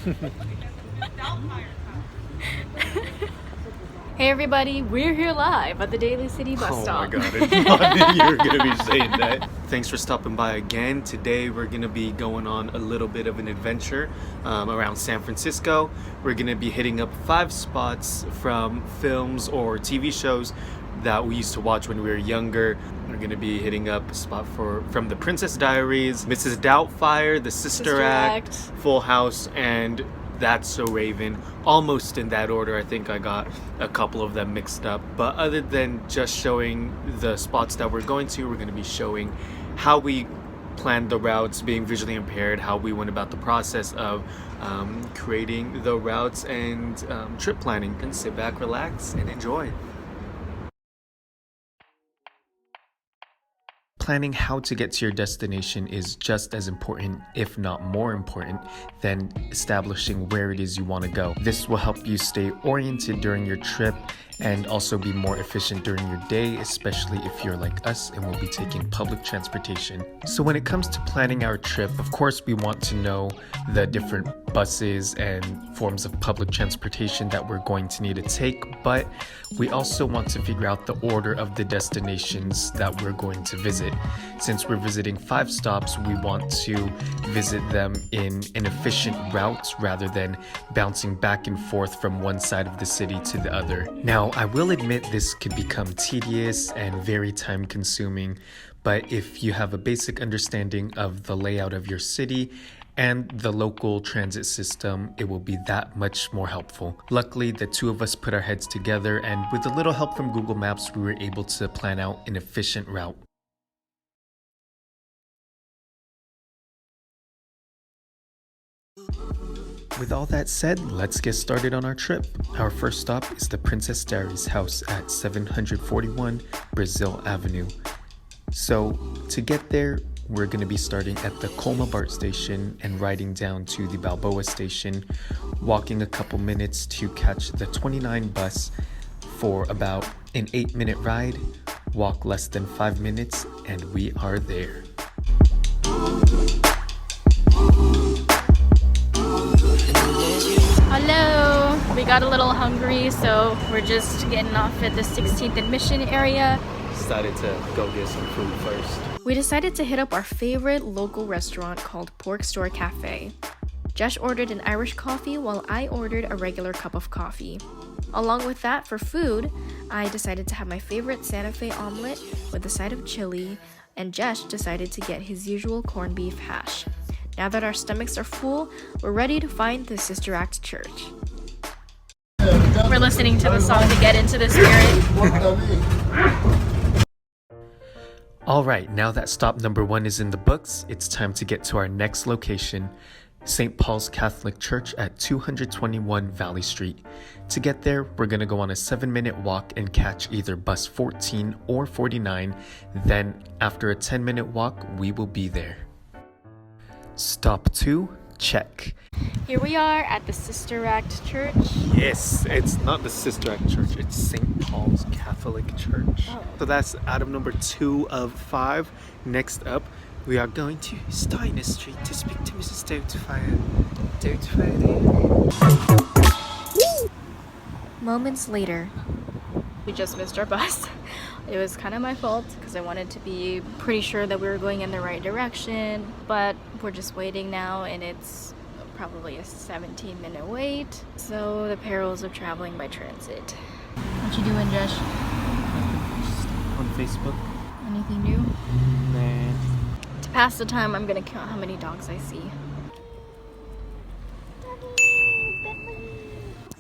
Hey everybody, we're here live at the Daly City bus stop. Oh my god, I thought that you were going to be saying that. Thanks for stopping by again. Today we're going to be going on a little bit of an adventure around San Francisco. We're going to be hitting up 5 spots from films or TV shows that we used to watch when we were younger. We're going to be hitting up a spot from The Princess Diaries, Mrs. Doubtfire, The Sister Act, Full House, and That's So Raven, almost in that order. I think I got a couple of them mixed up. But other than just showing the spots that we're going to, we're going to be showing how we planned the routes, being visually impaired, how we went about the process of creating the routes and trip planning. And sit back, relax, and enjoy. Planning how to get to your destination is just as important, if not more important, than establishing where it is you want to go. This will help you stay oriented during your trip and also be more efficient during your day, especially if you're like us and will be taking public transportation. So when it comes to planning our trip, of course we want to know the different buses and forms of public transportation that we're going to need to take, but we also want to figure out the order of the destinations that we're going to visit. Since we're visiting 5 stops, we want to visit them in an efficient route rather than bouncing back and forth from one side of the city to the other. Now, I will admit this could become tedious and very time consuming, but if you have a basic understanding of the layout of your city and the local transit system, it will be that much more helpful. Luckily, the 2 of us put our heads together, and with a little help from Google Maps, we were able to plan out an efficient route. With all that said, let's get started on our trip. Our first stop is the Princess Diaries house at 741 Brazil Avenue. So to get there, we're going to be starting at the Colma BART station and riding down to the Balboa station, walking a couple minutes to catch the 29 bus for about an 8-minute ride, walk less than 5 minutes, and we are there. Hello! We got a little hungry, so we're just getting off at the 16th and Mission area. Decided to go get some food first. We decided to hit up our favorite local restaurant called Pork Store Cafe. Josh ordered an Irish coffee while I ordered a regular cup of coffee. Along with that, for food, I decided to have my favorite Santa Fe omelet with a side of chili, and Josh decided to get his usual corned beef hash. Now that our stomachs are full, we're ready to find the Sister Act church. We're listening to the song to get into the spirit. Alright, now that stop number 1 is in the books, it's time to get to our next location, St. Paul's Catholic Church at 221 Valley Street. To get there, we're going to go on a 7-minute walk and catch either bus 14 or 49. Then, after a 10-minute walk, we will be there. Stop 2, check. Here we are at the Sister Act Church. Yes, it's not the Sister Act Church, it's St. Paul's Catholic Church. Oh. So that's item number 2 of 5. Next up, we are going to Steiner Street to speak to Mrs. Doubtfire. Moments later, we just missed our bus. It was kind of my fault because I wanted to be pretty sure that we were going in the right direction, but we're just waiting now and it's probably a 17-minute wait. So the perils of traveling by transit. What you doing, Josh? On Facebook. Anything new? Nah. To pass the time, I'm gonna count how many dogs I see.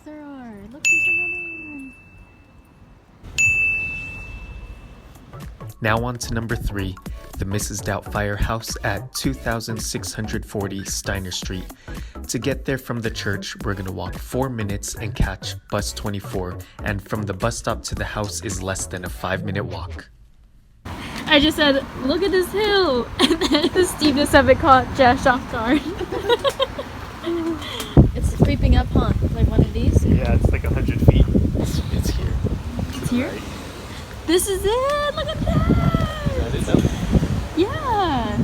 There are. Look, there's another one. Now on to number 3, the Mrs. Doubtfire house at 2640 Steiner Street. To get there from the church, we're going to walk 4 minutes and catch bus 24, and from the bus stop to the house is less than a 5-minute walk. I just said, look at this hill, and then the steepness of it caught Josh off guard. It's creeping up, huh? Like one of these? Yeah, it's like 100 feet. It's here. It's here? Right. This is it! Look at that! That is it. Yeah!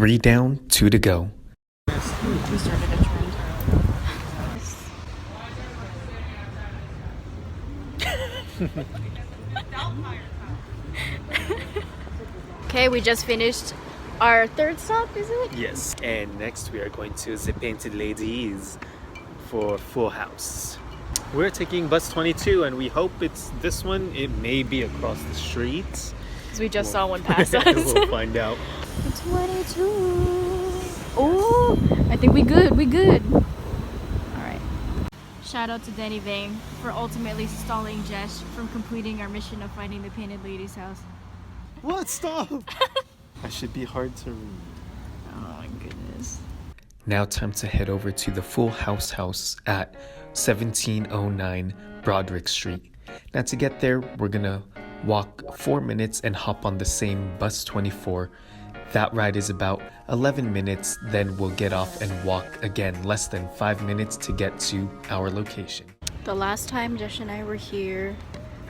3 down, 2 to go. We started a trend. Okay, we just finished our third stop, is it? Yes, and next we are going to the Painted Ladies for Full House. We're taking bus 22 and we hope it's this one. It may be across the street. Because we just saw one pass us. We'll find out. 22. Oh, I think we good. Alright. Shout out to Danny Vang for ultimately stalling Jesh from completing our mission of finding the Painted Lady's house. What? Stop! I should be hard to read. Oh my goodness. Now time to head over to the Full House at 1709 Broderick Street. Now to get there, we're gonna walk 4 minutes and hop on the same bus 24. That ride is about 11 minutes, then we'll get off and walk again less than 5 minutes to get to our location. The last time Jesh and I were here,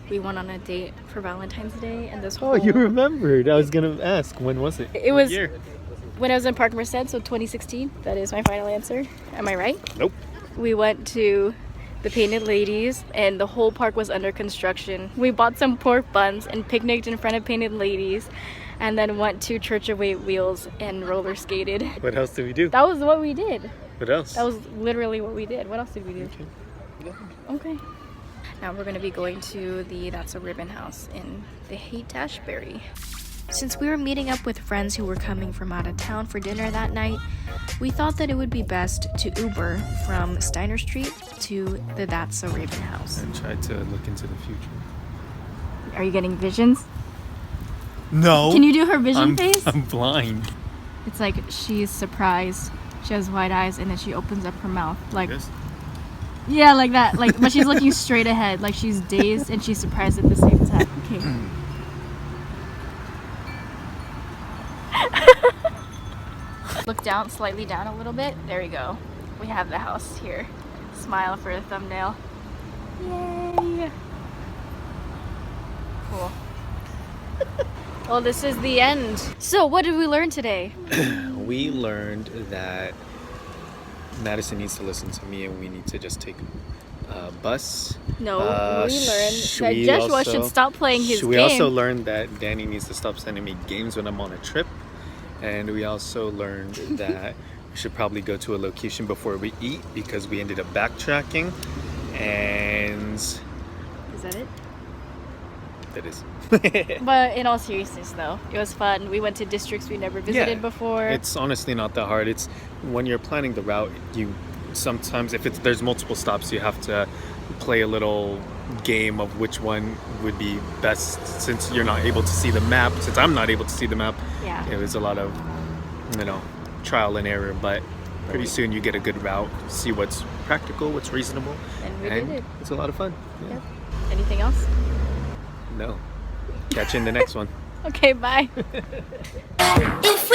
we went on a date for Valentine's Day, and this whole... Oh, you remembered. I was gonna ask, when was it? It was when I was in Park Merced, so 2016. That is my final answer. Am I right? Nope. We went to the Painted Ladies, and the whole park was under construction. We bought some pork buns and picnicked in front of Painted Ladies, and then went to Church of Eight Wheels and roller skated. What else did we do? That was what we did. What else? That was literally what we did. What else did we do? Okay. Okay. Now we're going to be going to the That's a Ribbon house in the Haight-Ashbury. Since we were meeting up with friends who were coming from out of town for dinner that night, we thought that it would be best to Uber from Steiner Street to the That's a Ribbon house. And try to look into the future. Are you getting visions? No. Can you do her vision face? I'm blind. It's like she's surprised. She has wide eyes and then she opens up her mouth. Like, Yes. yeah, like that. Like, but she's looking straight ahead. Like she's dazed and she's surprised at the same time. Okay. Look down, slightly down a little bit. There we go. We have the house here. Smile for a thumbnail. Yay! Cool. Well, this is the end. So, what did we learn today? We learned that Madison needs to listen to me and we need to just take a bus. No, we learned that we Joshua also- should stop playing his We game. also learned that Danny needs to stop sending me games when I'm on a trip. And we also learned that we should probably go to a location before we eat because we ended up backtracking. And Is that it? that is. But in all seriousness, though, it was fun. We went to districts we never visited before. It's honestly not that hard. It's when you're planning the route, you sometimes, if there's multiple stops, you have to play a little game of which one would be best since you're not able to see the map. Since I'm not able to see the map, Yeah. it was a lot of, trial and error. But pretty soon you get a good route, see what's practical, what's reasonable. And we did it. It's a lot of fun. Yeah. Yep. Anything else? No. Catch you in the next one. Okay, bye. If